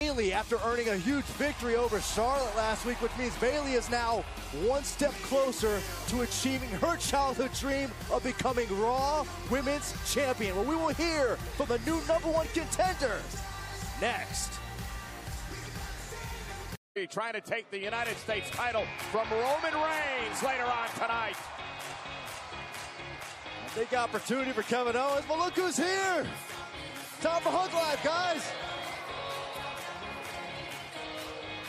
Bayley after earning a huge victory over Charlotte last week, which means Bayley is now one step closer to achieving her childhood dream of becoming Raw Women's Champion. Well, we will hear from the new #1 contenders next. Trying to take the United States title from Roman Reigns later on tonight. A big opportunity for Kevin Owens, but look who's here. Time for Hug Life, guys.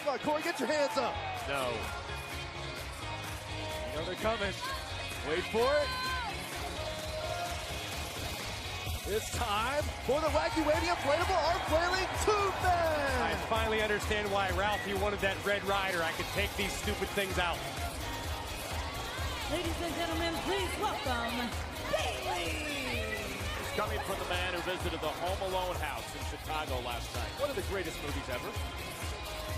Come on, Corey, get your hands up. No. You know they're coming. Wait for it. It's time for the Wacky Wavy Inflatable Arm Flailing Tube-Man. I finally understand why Ralphie wanted that Red Rider. I could take these stupid things out. Ladies and gentlemen, please welcome Bayley. He's coming from the man who visited the Home Alone house in Chicago last night. One of the greatest movies ever.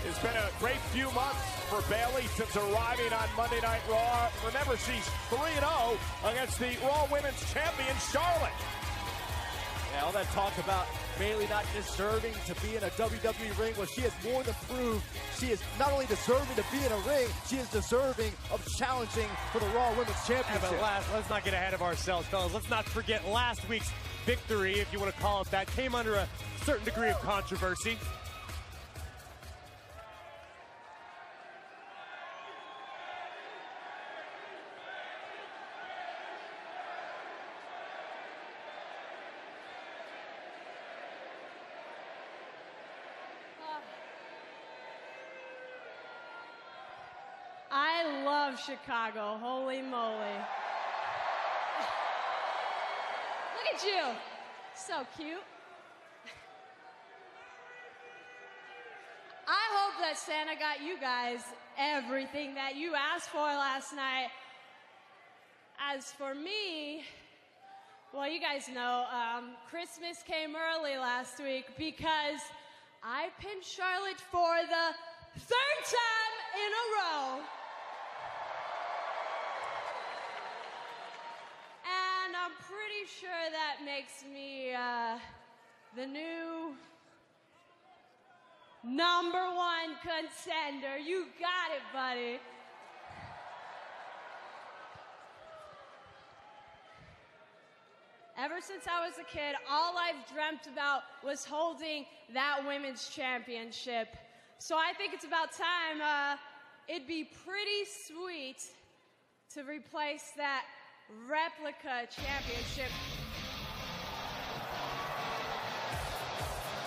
It's been a great few months for Bayley since arriving on Monday Night Raw. Remember, she's 3-0 against the Raw Women's Champion, Charlotte. Yeah, all that talk about Bayley not deserving to be in a WWE ring. Well, she has more than proved she is not only deserving to be in a ring, she is deserving of challenging for the Raw Women's Championship. Yeah, but let's not get ahead of ourselves, fellas. Let's not forget last week's victory, if you want to call it that, came under a certain degree of controversy. I love Chicago, holy moly. Look at you, so cute. I hope that Santa got you guys everything that you asked for last night. As for me, well, you guys know, Christmas came early last week because I pinned Charlotte for the 3rd time in a row. And I'm pretty sure that makes me the new #1 contender. You got it, buddy. Ever since I was a kid, all I've dreamt about was holding that women's championship. So I think it's about time. It'd be pretty sweet to replace that replica championship.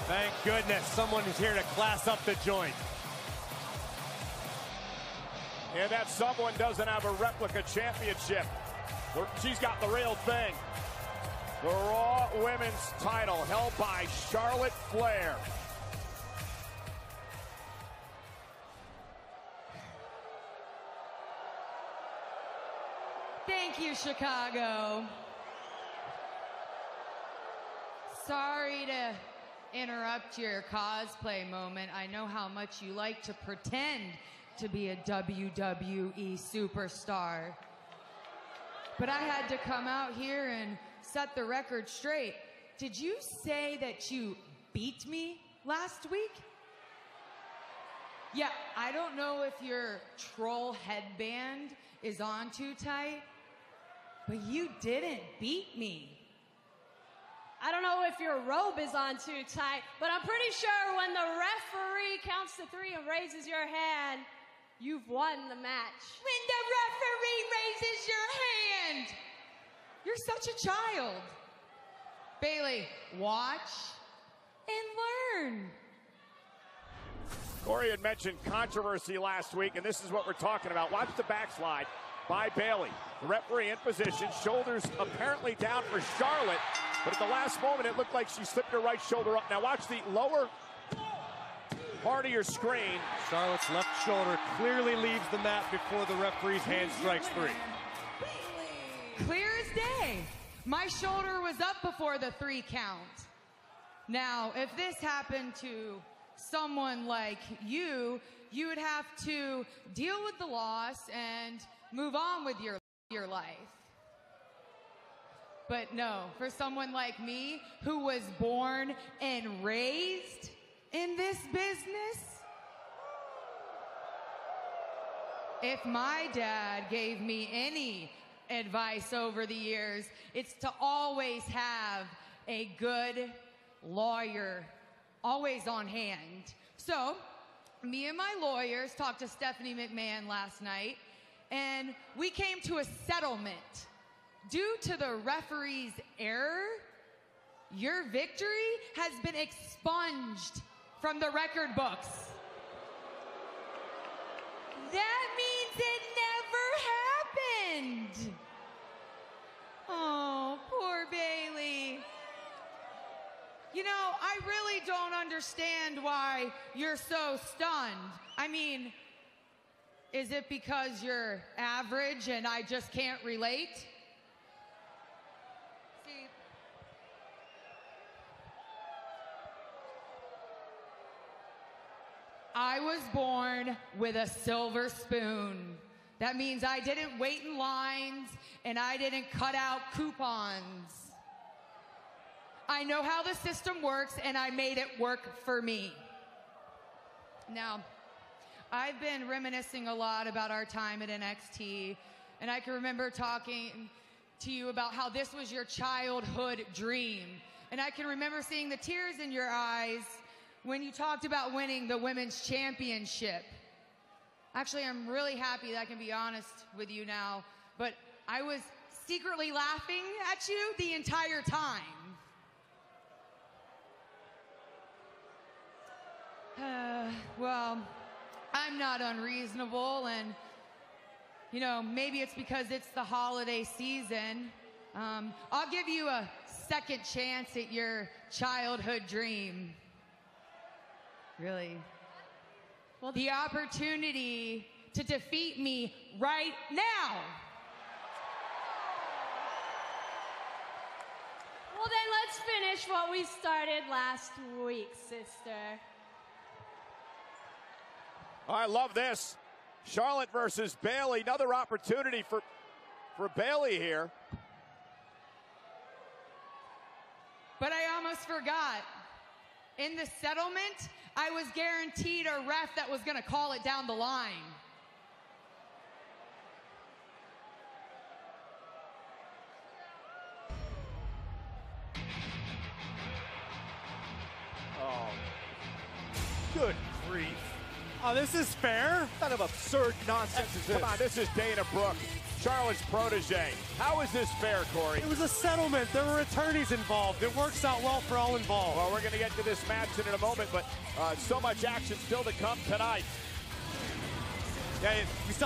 Thank goodness someone is here to class up the joint. And that someone doesn't have a replica championship. She's got the real thing. The Raw Women's title held by Charlotte Flair. Thank you, Chicago. Sorry to interrupt your cosplay moment. I know how much you like to pretend to be a WWE superstar. But I had to come out here and set the record straight. Did you say that you beat me last week? Yeah, I don't know if your troll headband is on too tight, but you didn't beat me. I don't know if your robe is on too tight, but I'm pretty sure when the referee counts to 3 and raises your hand, you've won the match. When the referee raises your hand! You're such a child. Bayley, watch and learn. Corey had mentioned controversy last week, and this is what we're talking about. Watch the backslide by Bayley. The referee in position, shoulders apparently down for Charlotte, but at the last moment, it looked like she slipped her right shoulder up. Now watch the lower part of your screen. Charlotte's left shoulder clearly leaves the mat before the referee's hand strikes 3. Clear as day. My shoulder was up before the 3 count. Now, if this happened to someone like you, you would have to deal with the loss and move on with your life. But no, for someone like me, who was born and raised in this business? If my dad gave me any advice over the years, it's to always have a good lawyer always on hand. So, me and my lawyers talked to Stephanie McMahon last night, and we came to a settlement. Due to the referee's error, your victory has been expunged from the record books. That means it never happened. Oh, poor Bayley. You know, I really don't understand why you're so stunned. I mean, is it because you're average and I just can't relate? See, I was born with a silver spoon. That means I didn't wait in lines and I didn't cut out coupons. I know how the system works and I made it work for me. Now, I've been reminiscing a lot about our time at NXT, and I can remember talking to you about how this was your childhood dream. And I can remember seeing the tears in your eyes when you talked about winning the women's championship. Actually, I'm really happy that I can be honest with you now, but I was secretly laughing at you the entire time. Well, I'm not unreasonable, and, you know, maybe it's because it's the holiday season. I'll give you a second chance at your childhood dream. Really? Well, the opportunity to defeat me right now. Well, then let's finish what we started last week, sister. I love this. Charlotte versus Bayley. Another opportunity for Bayley here. But I almost forgot. In the settlement, I was guaranteed a ref that was going to call it down the line. Oh, good grief. Oh, this is fair? What kind of absurd nonsense is this? Come on, this is Dana Brooke, Charlotte's protege. How is this fair, Corey? It was a settlement. There were attorneys involved. It works out well for all involved. Well, we're going to get to this match in a moment, but so much action still to come tonight. Yeah, we saw